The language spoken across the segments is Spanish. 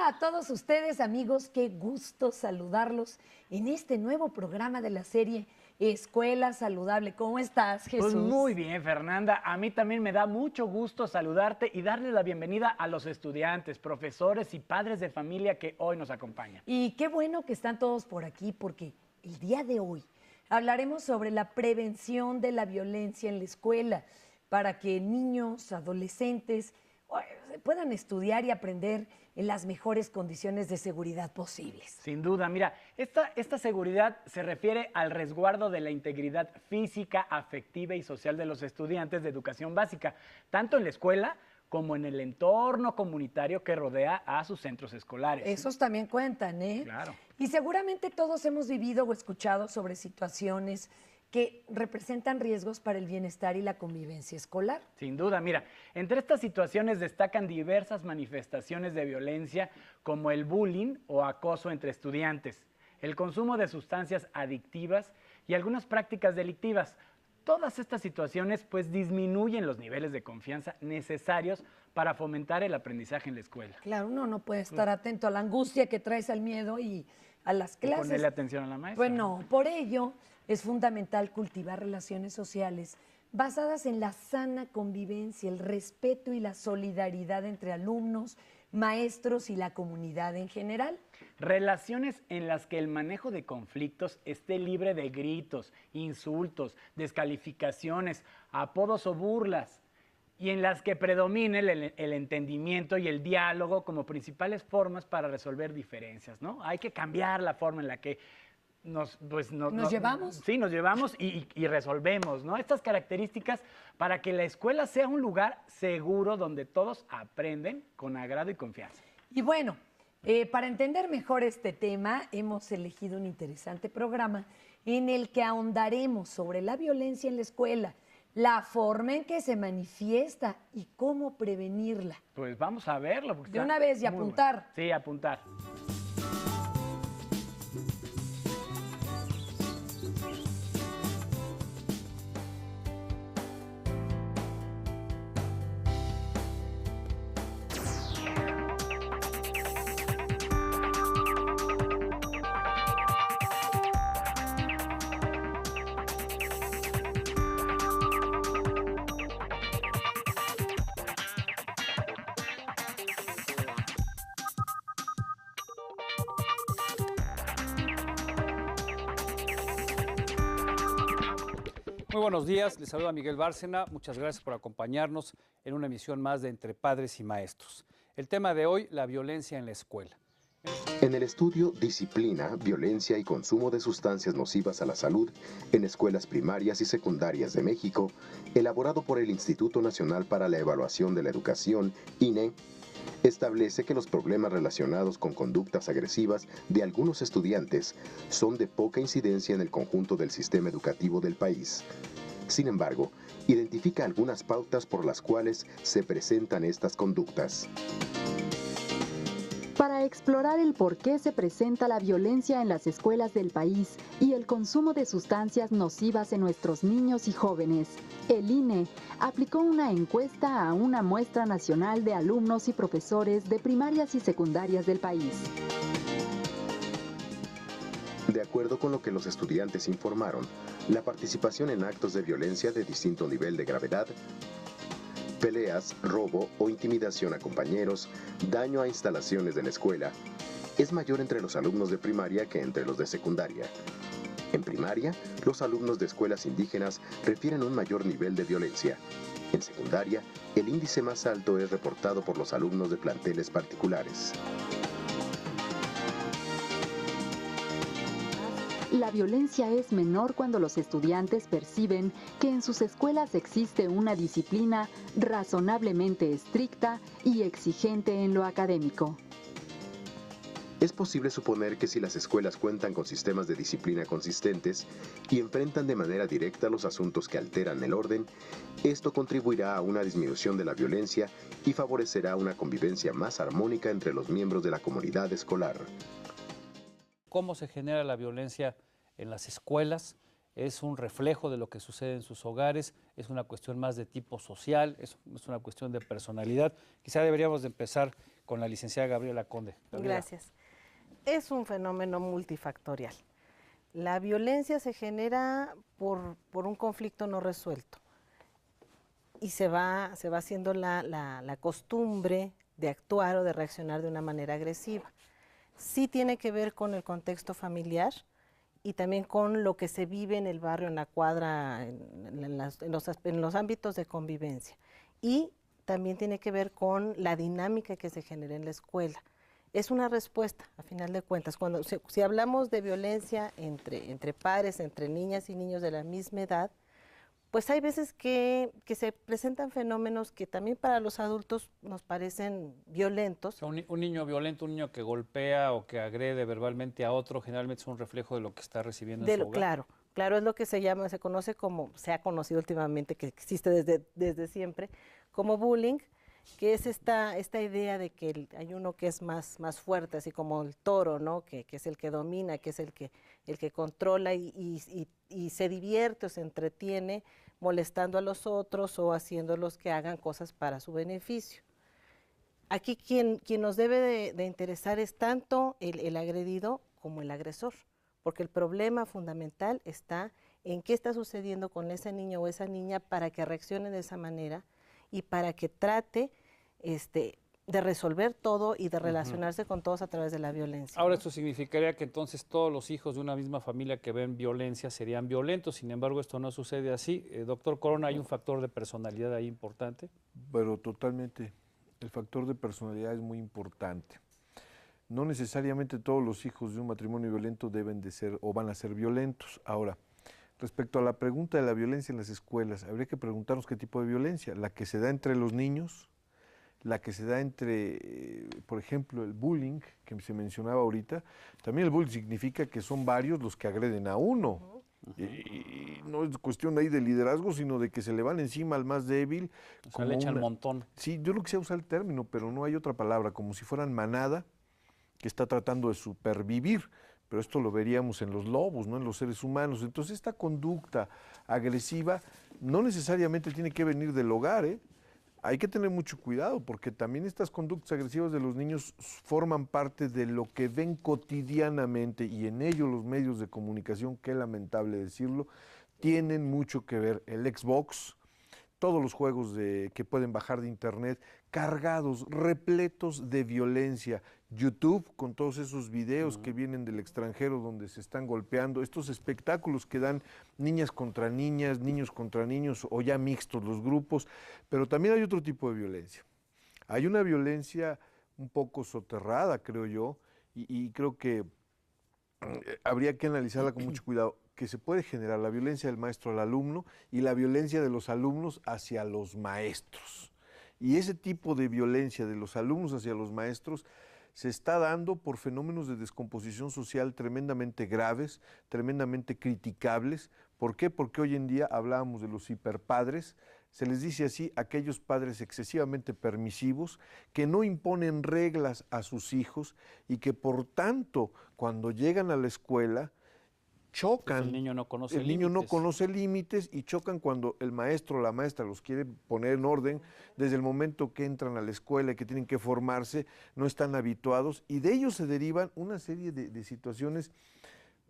Hola a todos ustedes, amigos, qué gusto saludarlos en este nuevo programa de la serie Escuela Saludable. ¿Cómo estás, Jesús? Pues muy bien, Fernanda. A mí también me da mucho gusto saludarte y darle la bienvenida a los estudiantes, profesores y padres de familia que hoy nos acompañan. Y qué bueno que están todos por aquí porque el día de hoy hablaremos sobre la prevención de la violencia en la escuela para que niños, adolescentes puedan estudiar y aprender en las mejores condiciones de seguridad posibles. Sin duda, mira, esta seguridad se refiere al resguardo de la integridad física, afectiva y social de los estudiantes de educación básica, tanto en la escuela como en el entorno comunitario que rodea a sus centros escolares. Esos también cuentan, ¿eh? Claro. Y seguramente todos hemos vivido o escuchado sobre situaciones que representan riesgos para el bienestar y la convivencia escolar. Sin duda, mira, entre estas situaciones destacan diversas manifestaciones de violencia como el bullying o acoso entre estudiantes, el consumo de sustancias adictivas y algunas prácticas delictivas. Todas estas situaciones pues disminuyen los niveles de confianza necesarios para fomentar el aprendizaje en la escuela. Claro, uno no puede estar atento a la angustia que traes al miedo y a las clases. Y ponerle atención a la maestra. Bueno, por ello es fundamental cultivar relaciones sociales basadas en la sana convivencia, el respeto y la solidaridad entre alumnos, maestros y la comunidad en general. Relaciones en las que el manejo de conflictos esté libre de gritos, insultos, descalificaciones, apodos o burlas, y en las que predomine el entendimiento y el diálogo como principales formas para resolver diferencias, ¿no? Hay que cambiar la forma en la que nos llevamos. Sí, nos llevamos y resolvemos, ¿no? Estas características para que la escuela sea un lugar seguro donde todos aprenden con agrado y confianza. Y bueno, para entender mejor este tema, hemos elegido un interesante programa en el que ahondaremos sobre la violencia en la escuela, la forma en que se manifiesta y cómo prevenirla. Pues vamos a verlo. De una vez y apuntar. Bueno. Sí, apuntar. Muy buenos días, les saluda Miguel Bárcena, muchas gracias por acompañarnos en una emisión más de Entre Padres y Maestros. El tema de hoy, la violencia en la escuela. En el estudio Disciplina, Violencia y Consumo de Sustancias Nocivas a la Salud en Escuelas Primarias y Secundarias de México, elaborado por el Instituto Nacional para la Evaluación de la Educación, INE, establece que los problemas relacionados con conductas agresivas de algunos estudiantes son de poca incidencia en el conjunto del sistema educativo del país. Sin embargo, identifica algunas pautas por las cuales se presentan estas conductas. Para explorar el por qué se presenta la violencia en las escuelas del país y el consumo de sustancias nocivas en nuestros niños y jóvenes, el INE aplicó una encuesta a una muestra nacional de alumnos y profesores de primarias y secundarias del país. De acuerdo con lo que los estudiantes informaron, la participación en actos de violencia de distinto nivel de gravedad, peleas, robo o intimidación a compañeros, daño a instalaciones de la escuela, es mayor entre los alumnos de primaria que entre los de secundaria. En primaria, los alumnos de escuelas indígenas refieren un mayor nivel de violencia. En secundaria, el índice más alto es reportado por los alumnos de planteles particulares. La violencia es menor cuando los estudiantes perciben que en sus escuelas existe una disciplina razonablemente estricta y exigente en lo académico. Es posible suponer que si las escuelas cuentan con sistemas de disciplina consistentes y enfrentan de manera directa los asuntos que alteran el orden, esto contribuirá a una disminución de la violencia y favorecerá una convivencia más armónica entre los miembros de la comunidad escolar. ¿Cómo se genera la violencia en las escuelas? es un reflejo de lo que sucede en sus hogares, es una cuestión más de tipo social, es una cuestión de personalidad. Quizá deberíamos de empezar con la licenciada Gabriela Conde. Gabriela. Gracias. Es un fenómeno multifactorial. La violencia se genera por un conflicto no resuelto y se va haciendo la costumbre de actuar o de reaccionar de una manera agresiva. Sí tiene que ver con el contexto familiar y también con lo que se vive en el barrio, en la cuadra, en los ámbitos de convivencia. Y también tiene que ver con la dinámica que se genera en la escuela. Es una respuesta, a final de cuentas. Si hablamos de violencia entre padres, entre niñas y niños de la misma edad, pues hay veces que se presentan fenómenos que también para los adultos nos parecen violentos. O sea, un niño violento, un niño que golpea o que agrede verbalmente a otro, generalmente es un reflejo de lo que está recibiendo en su hogar. Claro, es lo que se conoce como, se ha conocido últimamente, que existe desde siempre, como bullying, que es esta idea de que hay uno que es más fuerte, así como el toro, ¿no? Que es el que domina, que es el que controla y se divierte o se entretiene molestando a los otros o haciéndolos que hagan cosas para su beneficio. Aquí quien nos debe de interesar es tanto el agredido como el agresor, porque el problema fundamental está en qué está sucediendo con ese niño o esa niña para que reaccione de esa manera y para que trate de resolver todo y de relacionarse con todos a través de la violencia. Ahora, esto significaría que entonces todos los hijos de una misma familia que ven violencia serían violentos, sin embargo esto no sucede así. Doctor Corona, ¿hay un factor de personalidad ahí importante? Pero totalmente, el factor de personalidad es muy importante. No necesariamente todos los hijos de un matrimonio violento deben de ser o van a ser violentos. Ahora, respecto a la pregunta de la violencia en las escuelas, habría que preguntarnos qué tipo de violencia, la que se da entre los niños, la que se da entre, por ejemplo, el bullying, que se mencionaba ahorita. También el bullying significa que son varios los que agreden a uno. Y no es cuestión ahí de liderazgo, sino de que se le van encima al más débil. O sea, le echan montón. Sí, yo lo quisiera usar el término, pero no hay otra palabra, como si fueran manada que está tratando de supervivir. Pero esto lo veríamos en los lobos, no en los seres humanos. Entonces esta conducta agresiva no necesariamente tiene que venir del hogar, ¿eh? Hay que tener mucho cuidado porque también estas conductas agresivas de los niños forman parte de lo que ven cotidianamente y en ello los medios de comunicación, qué lamentable decirlo, tienen mucho que ver. El Xbox, todos los juegos que pueden bajar de internet, cargados, repletos de violencia. YouTube, con todos esos videos que vienen del extranjero donde se están golpeando, estos espectáculos que dan niñas contra niñas, niños contra niños o ya mixtos los grupos, pero también hay otro tipo de violencia. Hay una violencia un poco soterrada, creo yo, y creo que habría que analizarla con mucho cuidado, que se puede generar la violencia del maestro al alumno y la violencia de los alumnos hacia los maestros. Y ese tipo de violencia de los alumnos hacia los maestros se está dando por fenómenos de descomposición social tremendamente graves, tremendamente criticables. ¿Por qué? Porque hoy en día hablábamos de los hiperpadres, se les dice así, aquellos padres excesivamente permisivos que no imponen reglas a sus hijos y que por tanto cuando llegan a la escuela chocan. El niño no conoce límites. El niño no conoce límites y chocan cuando el maestro o la maestra los quiere poner en orden. Desde el momento que entran a la escuela y que tienen que formarse, no están habituados y de ellos se derivan una serie de situaciones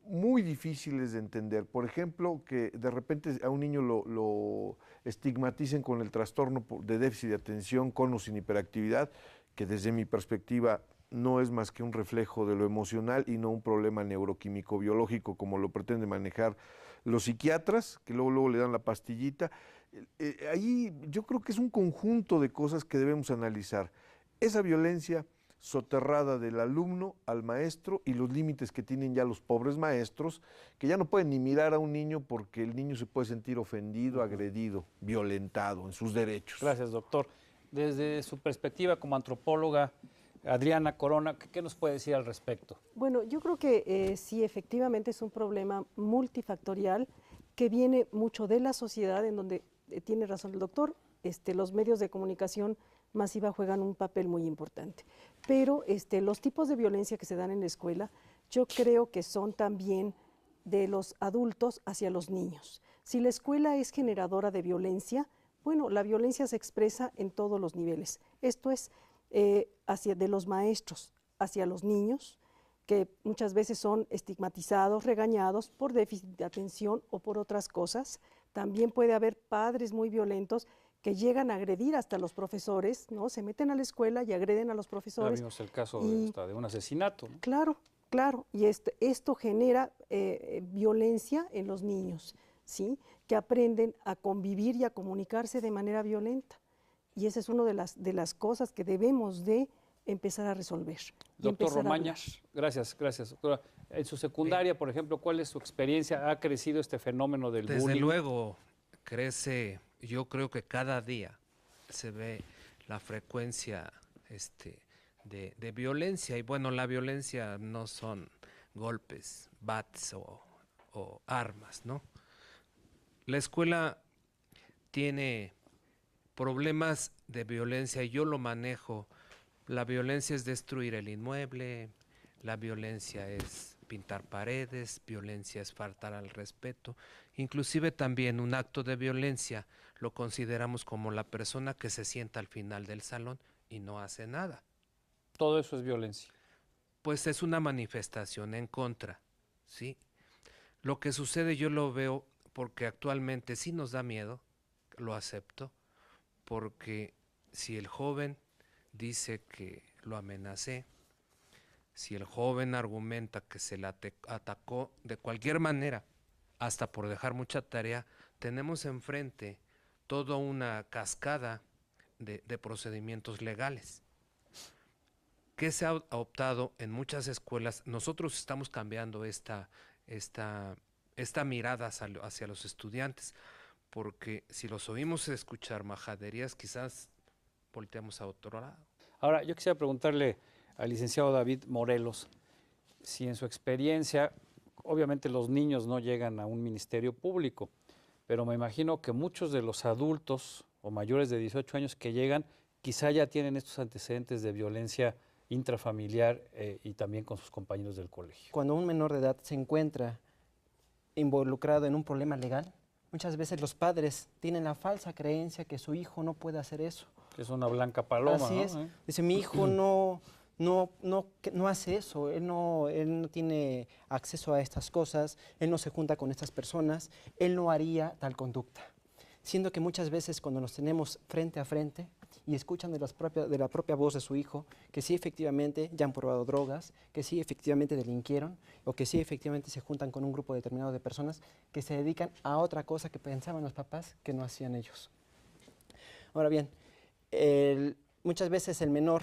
muy difíciles de entender. Por ejemplo, que de repente a un niño lo estigmaticen con el trastorno de déficit de atención con o sin hiperactividad, que desde mi perspectiva no es más que un reflejo de lo emocional y no un problema neuroquímico biológico como lo pretenden manejar los psiquiatras, que luego le dan la pastillita. Ahí yo creo que es un conjunto de cosas que debemos analizar. Esa violencia soterrada del alumno al maestro y los límites que tienen ya los pobres maestros, que ya no pueden ni mirar a un niño porque el niño se puede sentir ofendido, agredido, violentado en sus derechos. Gracias, doctor. Desde su perspectiva como antropóloga, Adriana Corona, ¿qué nos puede decir al respecto? Bueno, yo creo que sí, efectivamente es un problema multifactorial que viene mucho de la sociedad, en donde tiene razón el doctor, los medios de comunicación masiva juegan un papel muy importante. Pero los tipos de violencia que se dan en la escuela, yo creo que son también de los adultos hacia los niños. Si la escuela es generadora de violencia, bueno, la violencia se expresa en todos los niveles. Esto es hacia de los maestros hacia los niños, que muchas veces son estigmatizados, regañados por déficit de atención o por otras cosas. También puede haber padres muy violentos que llegan a agredir hasta los profesores, ¿no? Se meten a la escuela y agreden a los profesores. Ya vimos el caso de un asesinato, ¿no? Claro, claro. Y esto genera violencia en los niños, ¿sí? Que aprenden a convivir y a comunicarse de manera violenta. Y esa es una de las cosas que debemos de empezar a resolver. Doctor Romaña, gracias, doctora. En su secundaria, por ejemplo, ¿cuál es su experiencia? ¿Ha crecido este fenómeno del bullying? Desde luego crece. Yo creo que cada día se ve la frecuencia de violencia. Y bueno, la violencia no son golpes, bats o armas, ¿no? La escuela tiene problemas de violencia y yo lo manejo. La violencia es destruir el inmueble, la violencia es pintar paredes, violencia es faltar al respeto. Inclusive también un acto de violencia lo consideramos como la persona que se sienta al final del salón y no hace nada. Todo eso es violencia. Pues es una manifestación en contra, ¿sí? Lo que sucede yo lo veo porque actualmente sí nos da miedo, lo acepto, porque si el joven dice que lo amenacé, si el joven argumenta que se le atacó de cualquier manera, hasta por dejar mucha tarea, tenemos enfrente toda una cascada de procedimientos legales. ¿Qué se ha optado en muchas escuelas? Nosotros estamos cambiando esta mirada hacia los estudiantes, porque si los oímos escuchar majaderías, quizás volteamos a otro lado. Ahora, yo quisiera preguntarle al licenciado David Morelos si en su experiencia, obviamente los niños no llegan a un ministerio público, pero me imagino que muchos de los adultos o mayores de 18 años que llegan quizá ya tienen estos antecedentes de violencia intrafamiliar y también con sus compañeros del colegio. Cuando un menor de edad se encuentra involucrado en un problema legal, muchas veces los padres tienen la falsa creencia que su hijo no puede hacer eso. Es una blanca paloma, Así ¿no? es. Dice, mi hijo no hace eso, él no tiene acceso a estas cosas, él no se junta con estas personas, él no haría tal conducta. Siendo que muchas veces cuando nos tenemos frente a frente y escuchan de la propia voz de su hijo que sí efectivamente ya han probado drogas, que sí efectivamente delinquieron o que sí efectivamente se juntan con un grupo determinado de personas que se dedican a otra cosa que pensaban los papás que no hacían ellos. Ahora bien, muchas veces el menor,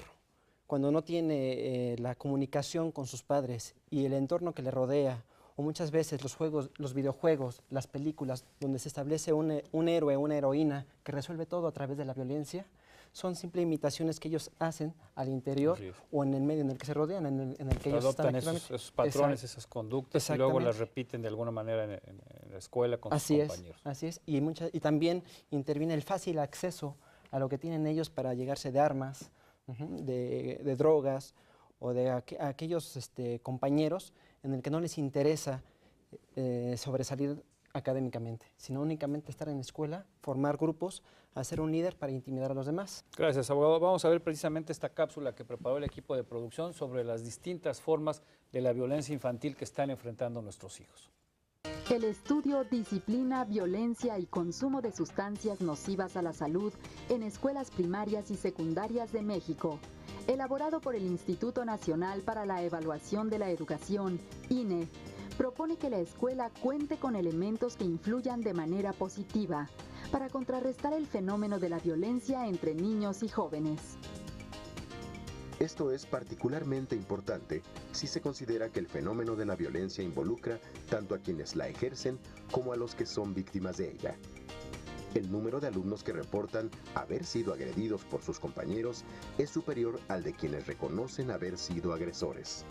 cuando no tiene la comunicación con sus padres y el entorno que le rodea, o muchas veces los videojuegos, las películas, donde se establece un héroe, una heroína que resuelve todo a través de la violencia, son simples imitaciones que ellos hacen al interior o en el medio en el que se rodean, en el que ellos adoptan están esos patrones, esas conductas y luego las repiten de alguna manera en la escuela con sus compañeros. Así es, y también interviene el fácil acceso a lo que tienen ellos para llegarse de armas, de drogas o de aquellos compañeros en el que no les interesa sobresalir académicamente, sino únicamente estar en la escuela, formar grupos, hacer un líder para intimidar a los demás. Gracias, abogado. Vamos a ver precisamente esta cápsula que preparó el equipo de producción sobre las distintas formas de la violencia infantil que están enfrentando nuestros hijos. El estudio Disciplina, Violencia y Consumo de Sustancias Nocivas a la Salud en Escuelas Primarias y Secundarias de México, elaborado por el Instituto Nacional para la Evaluación de la Educación, INE, propone que la escuela cuente con elementos que influyan de manera positiva para contrarrestar el fenómeno de la violencia entre niños y jóvenes. Esto es particularmente importante si se considera que el fenómeno de la violencia involucra tanto a quienes la ejercen como a los que son víctimas de ella. El número de alumnos que reportan haber sido agredidos por sus compañeros es superior al de quienes reconocen haber sido agresores.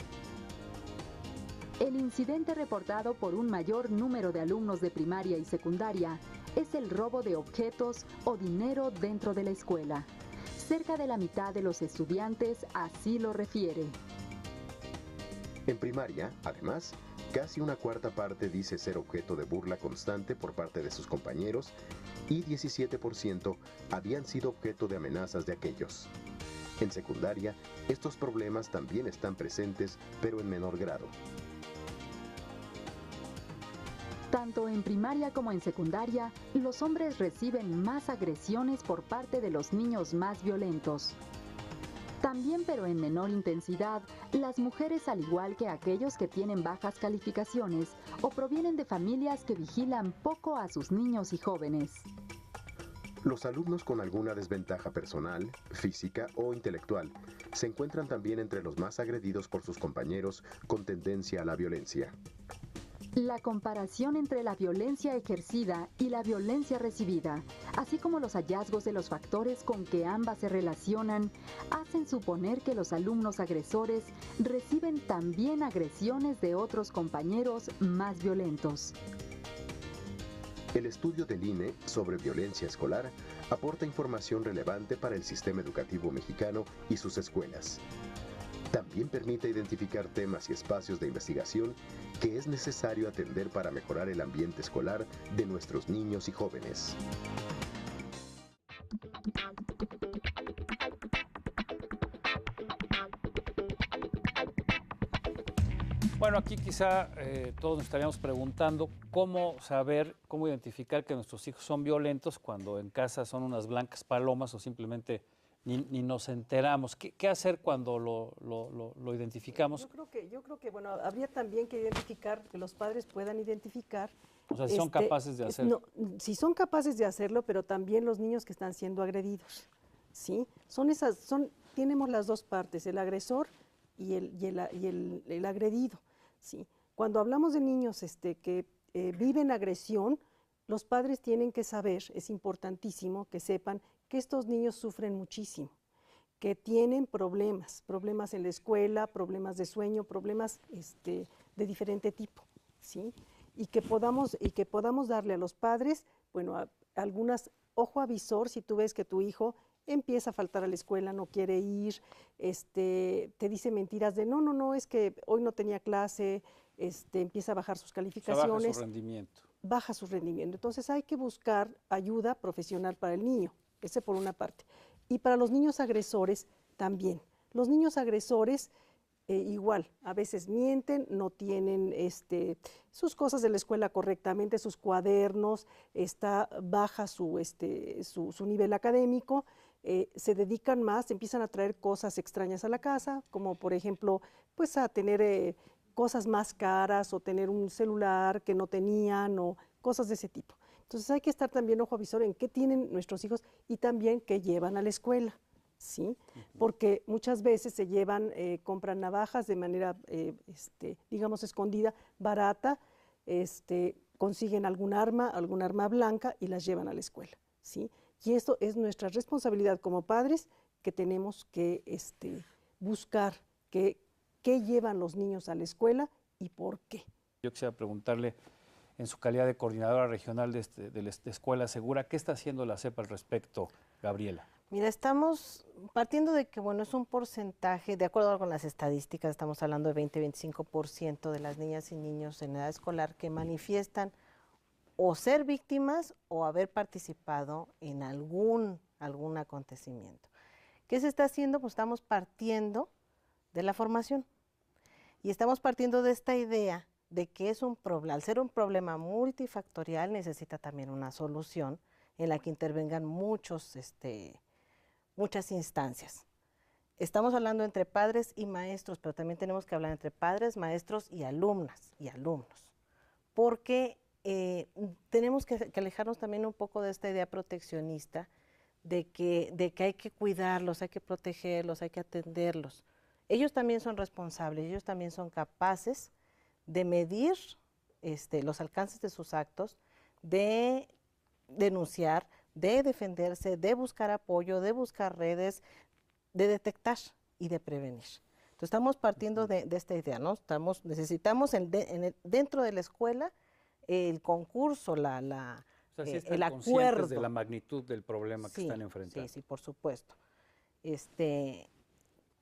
El incidente reportado por un mayor número de alumnos de primaria y secundaria es el robo de objetos o dinero dentro de la escuela. Cerca de la mitad de los estudiantes así lo refiere. En primaria, además, casi una cuarta parte dice ser objeto de burla constante por parte de sus compañeros y 17% habían sido objeto de amenazas de aquellos. En secundaria, estos problemas también están presentes, pero en menor grado. Tanto en primaria como en secundaria, los hombres reciben más agresiones por parte de los niños más violentos. También, pero en menor intensidad, las mujeres, al igual que aquellos que tienen bajas calificaciones o provienen de familias que vigilan poco a sus niños y jóvenes. Los alumnos con alguna desventaja personal, física o intelectual se encuentran también entre los más agredidos por sus compañeros con tendencia a la violencia. La comparación entre la violencia ejercida y la violencia recibida, así como los hallazgos de los factores con que ambas se relacionan, hacen suponer que los alumnos agresores reciben también agresiones de otros compañeros más violentos. El estudio del INE sobre violencia escolar aporta información relevante para el sistema educativo mexicano y sus escuelas. También permite identificar temas y espacios de investigación que es necesario atender para mejorar el ambiente escolar de nuestros niños y jóvenes. Bueno, aquí quizá todos nos estaríamos preguntando cómo saber, cómo identificar que nuestros hijos son violentos cuando en casa son unas blancas palomas o simplemente ni nos enteramos. ¿Qué hacer cuando lo identificamos? Yo creo que bueno, habría también que identificar, que los padres puedan identificar. O sea, si son capaces de hacerlo. No, si son capaces de hacerlo, pero también los niños que están siendo agredidos, ¿sí? Tenemos las dos partes, el agresor y el agredido, ¿sí? Cuando hablamos de niños que viven agresión, los padres tienen que saber, es importantísimo que sepan que estos niños sufren muchísimo, que tienen problemas en la escuela, problemas de sueño, problemas de diferente tipo, ¿sí? Y que podamos darle a los padres, bueno, ojo avisor, si tú ves que tu hijo empieza a faltar a la escuela, no quiere ir, te dice mentiras de no, es que hoy no tenía clase, empieza a bajar sus calificaciones. O sea, baja su rendimiento. Baja su rendimiento. Entonces hay que buscar ayuda profesional para el niño, ese por una parte. Y para los niños agresores también. Los niños agresores igual, a veces mienten, no tienen sus cosas de la escuela correctamente, sus cuadernos, baja su nivel académico, se dedican más, empiezan a traer cosas extrañas a la casa, como por ejemplo, pues a tener cosas más caras o tener un celular que no tenían o cosas de ese tipo. Entonces hay que estar también ojo avisor en qué tienen nuestros hijos y también qué llevan a la escuela, ¿sí? Porque muchas veces se llevan, compran navajas de manera, digamos, escondida, barata, consiguen algún arma blanca y las llevan a la escuela, ¿sí? Y esto es nuestra responsabilidad como padres, que tenemos que buscar qué llevan los niños a la escuela y por qué. Yo quisiera preguntarle, en su calidad de coordinadora regional de Escuela Segura, ¿qué está haciendo la SEP al respecto, Gabriela? Mira, estamos partiendo de que, bueno, es un porcentaje, de acuerdo con las estadísticas, estamos hablando de 20-25% de las niñas y niños en edad escolar que manifiestan o ser víctimas o haber participado en algún acontecimiento. ¿Qué se está haciendo? Pues estamos partiendo de la formación y estamos partiendo de esta idea de que es al ser un problema multifactorial necesita también una solución en la que intervengan muchas instancias. Estamos hablando entre padres y maestros, pero también tenemos que hablar entre padres, maestros y alumnas y alumnos, porque tenemos que alejarnos también un poco de esta idea proteccionista de que hay que cuidarlos, hay que protegerlos, hay que atenderlos. Ellos también son responsables, ellos también son capaces de medir los alcances de sus actos, de denunciar, de defenderse, de buscar apoyo, de buscar redes, de detectar y de prevenir. Entonces estamos partiendo de esta idea, ¿no? Necesitamos dentro de la escuela el concurso, el acuerdo. De la magnitud del problema que están enfrentando. Sí, por supuesto.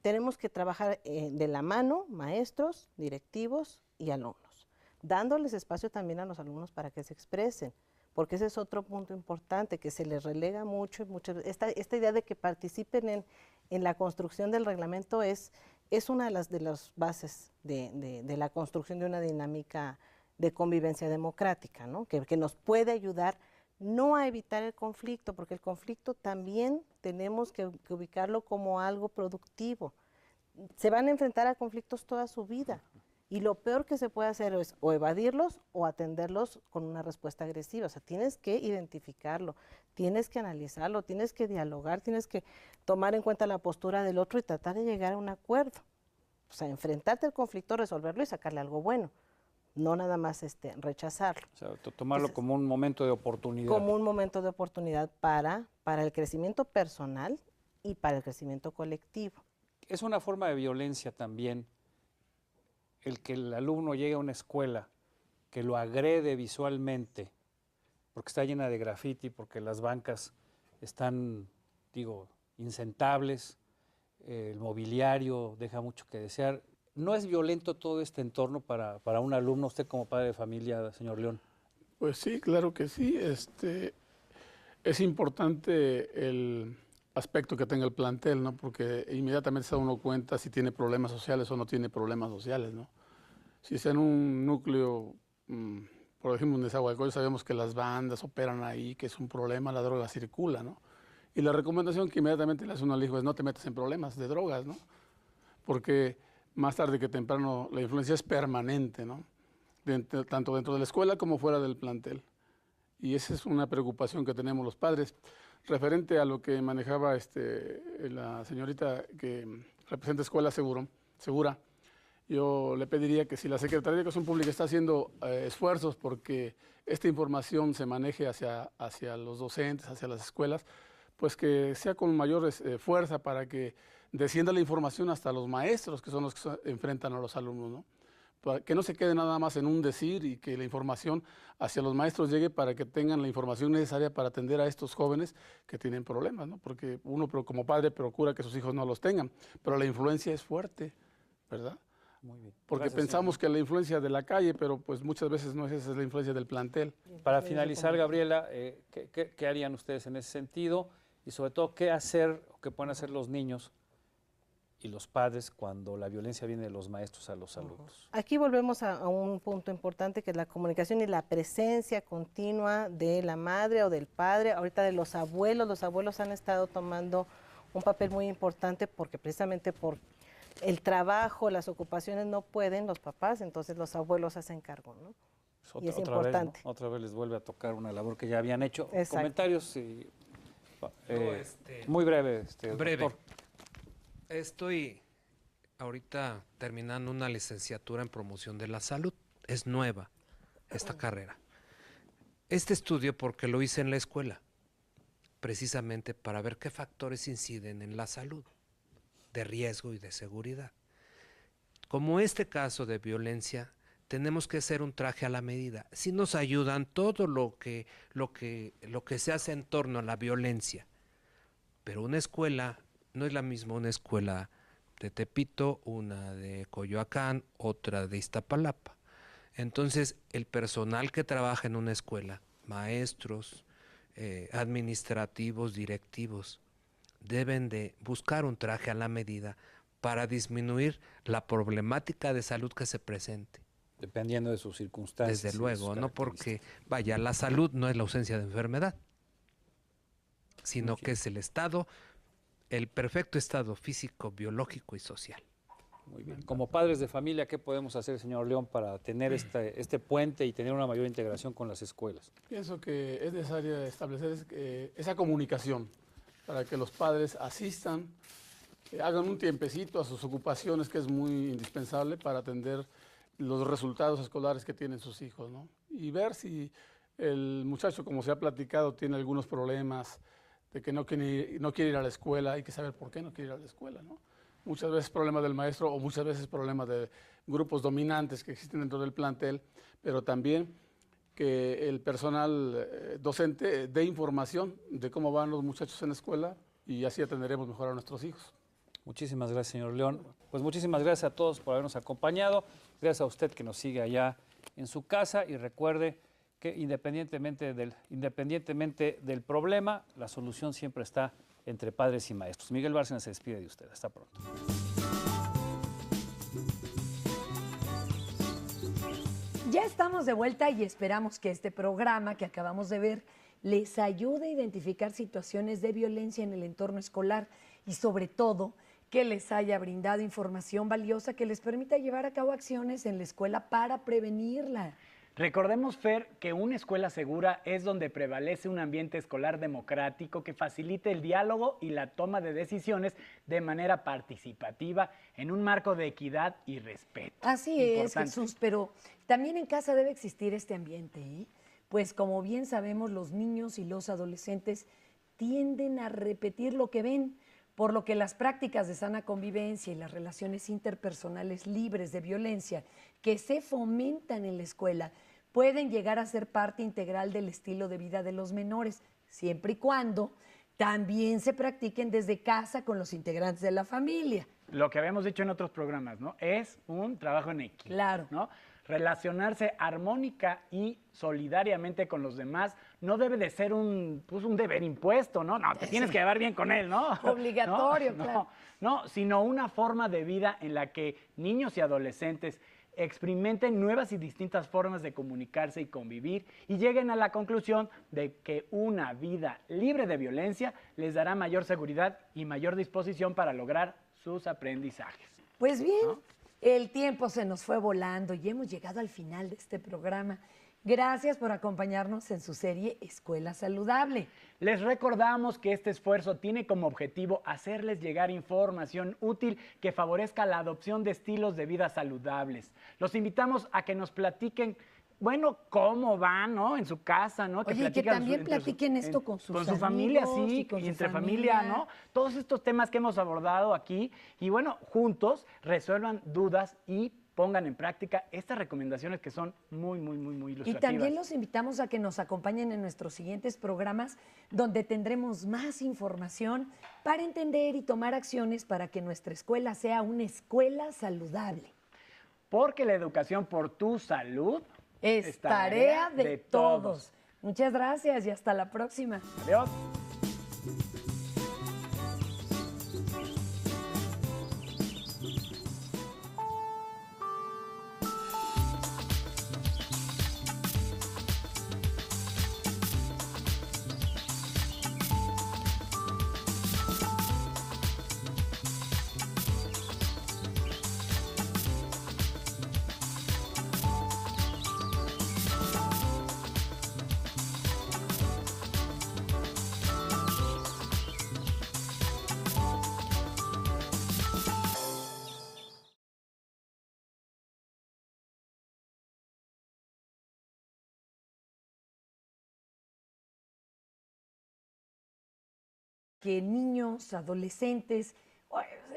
tenemos que trabajar de la mano, maestros, directivos y alumnos, dándoles espacio también a los alumnos para que se expresen, porque ese es otro punto importante, que se les relega mucho. Esta idea de que participen en la construcción del reglamento es una de las bases de la construcción de una dinámica de convivencia democrática, ¿no? Que nos puede ayudar no a evitar el conflicto, porque el conflicto también tenemos que ubicarlo como algo productivo. Se van a enfrentar a conflictos toda su vida, y lo peor que se puede hacer es o evadirlos o atenderlos con una respuesta agresiva. O sea, tienes que identificarlo, tienes que analizarlo, tienes que dialogar, tienes que tomar en cuenta la postura del otro y tratar de llegar a un acuerdo. O sea, enfrentarte al conflicto, resolverlo y sacarle algo bueno, no nada más rechazarlo. O sea, tomarlo Entonces, como un momento de oportunidad. como un momento de oportunidad para el crecimiento personal y para el crecimiento colectivo. Es una forma de violencia también el que el alumno llegue a una escuela que lo agrede visualmente, porque está llena de grafiti, porque las bancas están, digo, insentables, el mobiliario deja mucho que desear. ¿No es violento todo este entorno para un alumno, usted como padre de familia, señor León? Pues sí, claro que sí. Es importante el aspecto que tenga el plantel, ¿no? Porque inmediatamente se da uno cuenta si tiene problemas sociales o no tiene problemas sociales, ¿no? Si está en un núcleo, por ejemplo, en Nezahualcóyotl, sabemos que las bandas operan ahí, que es un problema, la droga circula, ¿no? Y la recomendación que inmediatamente le hace uno al hijo es no te metas en problemas de drogas, ¿no? Porque más tarde que temprano la influencia es permanente, ¿no? Tanto dentro de la escuela como fuera del plantel. Y esa es una preocupación que tenemos los padres. Referente a lo que manejaba la señorita que representa Escuela Segura, yo le pediría que si la Secretaría de Educación Pública está haciendo esfuerzos porque esta información se maneje hacia los docentes, hacia las escuelas, pues que sea con mayor fuerza para que descienda la información hasta los maestros, que son los que enfrentan a los alumnos, ¿no? Para que no se quede nada más en un decir y que la información hacia los maestros llegue para que tengan la información necesaria para atender a estos jóvenes que tienen problemas, ¿no? Porque uno como padre procura que sus hijos no los tengan, pero la influencia es fuerte, ¿verdad? Muy bien. Porque Gracias, pensamos señor. que la influencia de la calle, pero pues muchas veces no es esa, es la influencia del plantel. Para finalizar, Gabriela, ¿qué harían ustedes en ese sentido? Y sobre todo, ¿qué hacer o qué pueden hacer los niños y los padres cuando la violencia viene de los maestros a los alumnos? Aquí volvemos a un punto importante, que es la comunicación y la presencia continua de la madre o del padre, ahorita de los abuelos. Los abuelos han estado tomando un papel muy importante porque precisamente por el trabajo, las ocupaciones no pueden los papás, entonces los abuelos hacen cargo, ¿no? Pues y es otra importante. Vez, ¿no? Otra vez les vuelve a tocar una labor que ya habían hecho. Exacto. Comentarios muy breve, breve. doctor. Estoy ahorita terminando una licenciatura en promoción de la salud. Es nueva esta carrera. Este estudio, porque lo hice en la escuela, precisamente para ver qué factores inciden en la salud, de riesgo y de seguridad. Como este caso de violencia, tenemos que hacer un traje a la medida. Si nos ayudan todo lo que se hace en torno a la violencia, pero una escuela no es la misma una escuela de Tepito, una de Coyoacán, otra de Iztapalapa. Entonces, el personal que trabaja en una escuela, maestros, administrativos, directivos, deben de buscar un traje a la medida para disminuir la problemática de salud que se presente. Dependiendo de sus circunstancias. Desde luego, no porque, vaya, la salud no es la ausencia de enfermedad, sino que es el estado, el perfecto estado físico, biológico y social. Muy bien. Como padres de familia, ¿qué podemos hacer, señor León, para tener este puente y tener una mayor integración con las escuelas? Pienso que es necesario establecer esa comunicación para que los padres asistan, hagan un tiempecito a sus ocupaciones, que es muy indispensable para atender los resultados escolares que tienen sus hijos, ¿no? Y ver si el muchacho, como se ha platicado, tiene algunos problemas de que no quiere ir a la escuela. Hay que saber por qué no quiere ir a la escuela, ¿no? Muchas veces problemas del maestro o muchas veces problemas de grupos dominantes que existen dentro del plantel, pero también que el personal docente dé información de cómo van los muchachos en la escuela y así atenderemos mejor a nuestros hijos. Muchísimas gracias, señor León. Pues muchísimas gracias a todos por habernos acompañado. Gracias a usted que nos sigue allá en su casa y recuerde que independientemente del problema, la solución siempre está entre padres y maestros. Miguel Bárcena se despide de usted. Hasta pronto. Ya estamos de vuelta y esperamos que este programa que acabamos de ver les ayude a identificar situaciones de violencia en el entorno escolar y sobre todo que les haya brindado información valiosa que les permita llevar a cabo acciones en la escuela para prevenirla. Recordemos, Fer, que una escuela segura es donde prevalece un ambiente escolar democrático que facilite el diálogo y la toma de decisiones de manera participativa en un marco de equidad y respeto. Así es, Jesús, pero también en casa debe existir este ambiente, ¿eh? Pues como bien sabemos, los niños y los adolescentes tienden a repetir lo que ven, por lo que las prácticas de sana convivencia y las relaciones interpersonales libres de violencia que se fomentan en la escuela pueden llegar a ser parte integral del estilo de vida de los menores, siempre y cuando también se practiquen desde casa con los integrantes de la familia. Lo que habíamos dicho en otros programas, ¿no? Es un trabajo en equipo. Claro. ¿No? Relacionarse armónica y solidariamente con los demás no debe de ser un deber impuesto, ¿no? No, te tienes que llevar bien con él, ¿no? Obligatorio, no, claro. No, sino una forma de vida en la que niños y adolescentes experimenten nuevas y distintas formas de comunicarse y convivir y lleguen a la conclusión de que una vida libre de violencia les dará mayor seguridad y mayor disposición para lograr sus aprendizajes. Pues bien, ¿no? El tiempo se nos fue volando y hemos llegado al final de este programa. Gracias por acompañarnos en su serie Escuela Saludable. Les recordamos que este esfuerzo tiene como objetivo hacerles llegar información útil que favorezca la adopción de estilos de vida saludables. Los invitamos a que nos platiquen, bueno, cómo van, ¿no? En su casa, ¿no? Oye, que también platiquen esto con sus amigos. Con su familia, sí, y con entre su familia, ¿no? Todos estos temas que hemos abordado aquí y bueno, juntos resuelvan dudas y pongan en práctica estas recomendaciones que son muy ilustrativas. Y también los invitamos a que nos acompañen en nuestros siguientes programas donde tendremos más información para entender y tomar acciones para que nuestra escuela sea una escuela saludable. Porque la educación por tu salud es tarea de todos. Muchas gracias y hasta la próxima. Adiós. Que niños, adolescentes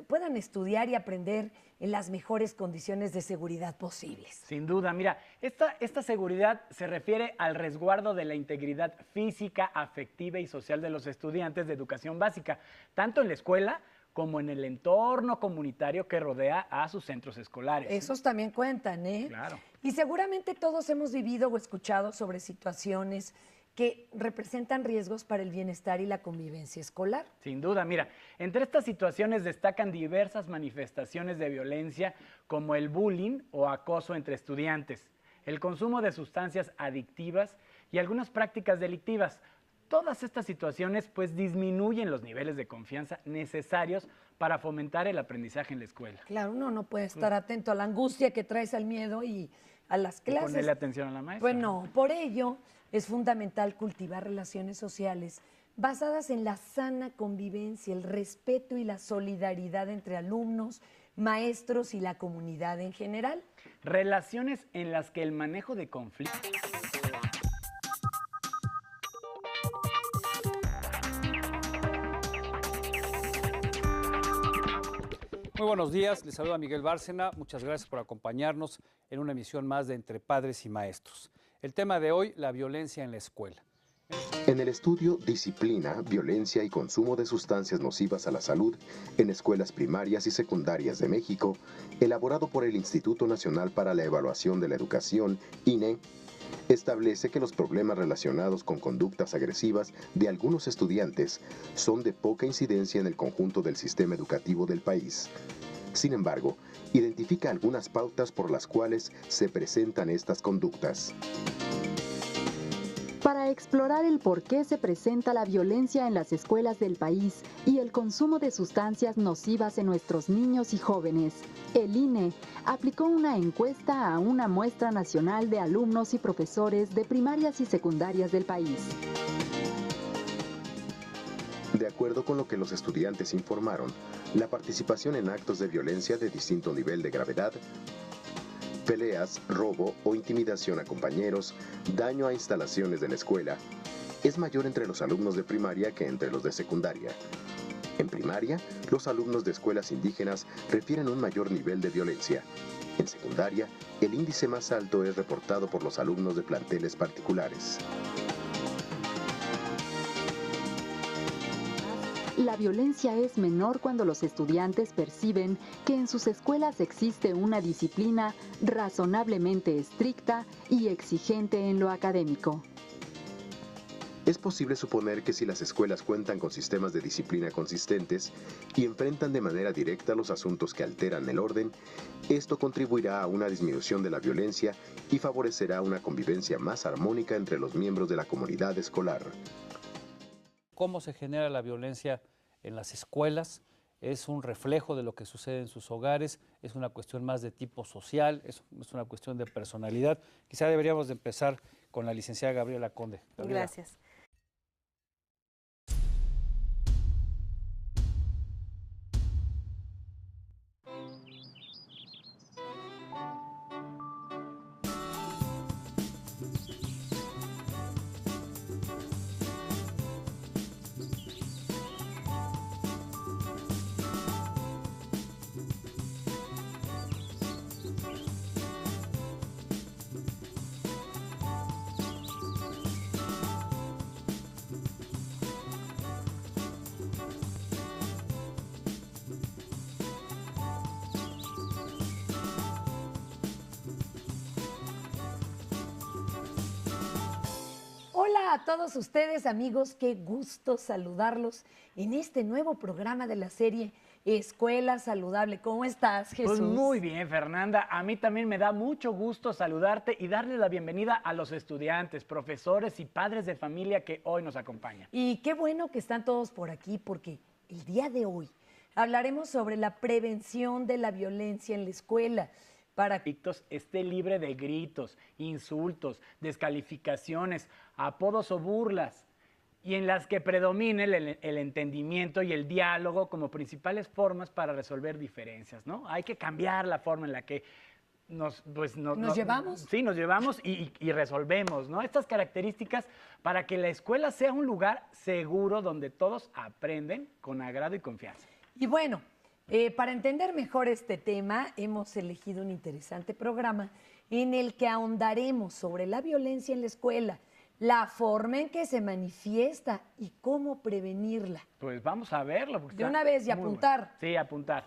puedan estudiar y aprender en las mejores condiciones de seguridad posibles. Sin duda, mira, esta seguridad se refiere al resguardo de la integridad física, afectiva y social de los estudiantes de educación básica, tanto en la escuela como en el entorno comunitario que rodea a sus centros escolares. Esos también cuentan, ¿eh? Claro. Y seguramente todos hemos vivido o escuchado sobre situaciones que representan riesgos para el bienestar y la convivencia escolar. Sin duda, mira, entre estas situaciones destacan diversas manifestaciones de violencia como el bullying o acoso entre estudiantes, el consumo de sustancias adictivas y algunas prácticas delictivas. Todas estas situaciones pues disminuyen los niveles de confianza necesarios para fomentar el aprendizaje en la escuela. Claro, uno no puede estar atento a la angustia que traes al miedo y a las clases. Y ponerle atención a la maestra. Pues no, por ello es fundamental cultivar relaciones sociales basadas en la sana convivencia, el respeto y la solidaridad entre alumnos, maestros y la comunidad en general. Relaciones en las que el manejo de conflictos... Muy buenos días, les saluda Miguel Bárcena. Muchas gracias por acompañarnos en una emisión más de Entre Padres y Maestros. El tema de hoy, la violencia en la escuela. En el estudio Disciplina, Violencia y Consumo de Sustancias Nocivas a la Salud en Escuelas Primarias y Secundarias de México, elaborado por el Instituto Nacional para la Evaluación de la Educación, INE, establece que los problemas relacionados con conductas agresivas de algunos estudiantes son de poca incidencia en el conjunto del sistema educativo del país. Sin embargo, identifica algunas pautas por las cuales se presentan estas conductas. Para explorar el por qué se presenta la violencia en las escuelas del país y el consumo de sustancias nocivas en nuestros niños y jóvenes, el INE aplicó una encuesta a una muestra nacional de alumnos y profesores de primarias y secundarias del país. De acuerdo con lo que los estudiantes informaron, la participación en actos de violencia de distinto nivel de gravedad, peleas, robo o intimidación a compañeros, daño a instalaciones de la escuela, es mayor entre los alumnos de primaria que entre los de secundaria. En primaria, los alumnos de escuelas indígenas refieren un mayor nivel de violencia. En secundaria, el índice más alto es reportado por los alumnos de planteles particulares. La violencia es menor cuando los estudiantes perciben que en sus escuelas existe una disciplina razonablemente estricta y exigente en lo académico. Es posible suponer que si las escuelas cuentan con sistemas de disciplina consistentes y enfrentan de manera directa los asuntos que alteran el orden, esto contribuirá a una disminución de la violencia y favorecerá una convivencia más armónica entre los miembros de la comunidad escolar. Cómo se genera la violencia en las escuelas es un reflejo de lo que sucede en sus hogares, es una cuestión más de tipo social, es una cuestión de personalidad. Quizá deberíamos de empezar con la licenciada Gabriela Conde. Gabriela. Gracias. Hola a todos ustedes, amigos, qué gusto saludarlos en este nuevo programa de la serie Escuela Saludable. ¿Cómo estás, Jesús? Pues muy bien, Fernanda. A mí también me da mucho gusto saludarte y darle la bienvenida a los estudiantes, profesores y padres de familia que hoy nos acompañan. Y qué bueno que están todos por aquí porque el día de hoy hablaremos sobre la prevención de la violencia en la escuela. Para que esté libre de gritos, insultos, descalificaciones, apodos o burlas, y en las que predomine el entendimiento y el diálogo como principales formas para resolver diferencias, ¿no? Hay que cambiar la forma en la que nos llevamos. Sí, nos llevamos y resolvemos, ¿no? Estas características para que la escuela sea un lugar seguro donde todos aprenden con agrado y confianza. Y bueno, para entender mejor este tema, hemos elegido un interesante programa en el que ahondaremos sobre la violencia en la escuela, la forma en que se manifiesta y cómo prevenirla. Pues vamos a verlo. De una vez y apuntar. Bueno. Sí, apuntar.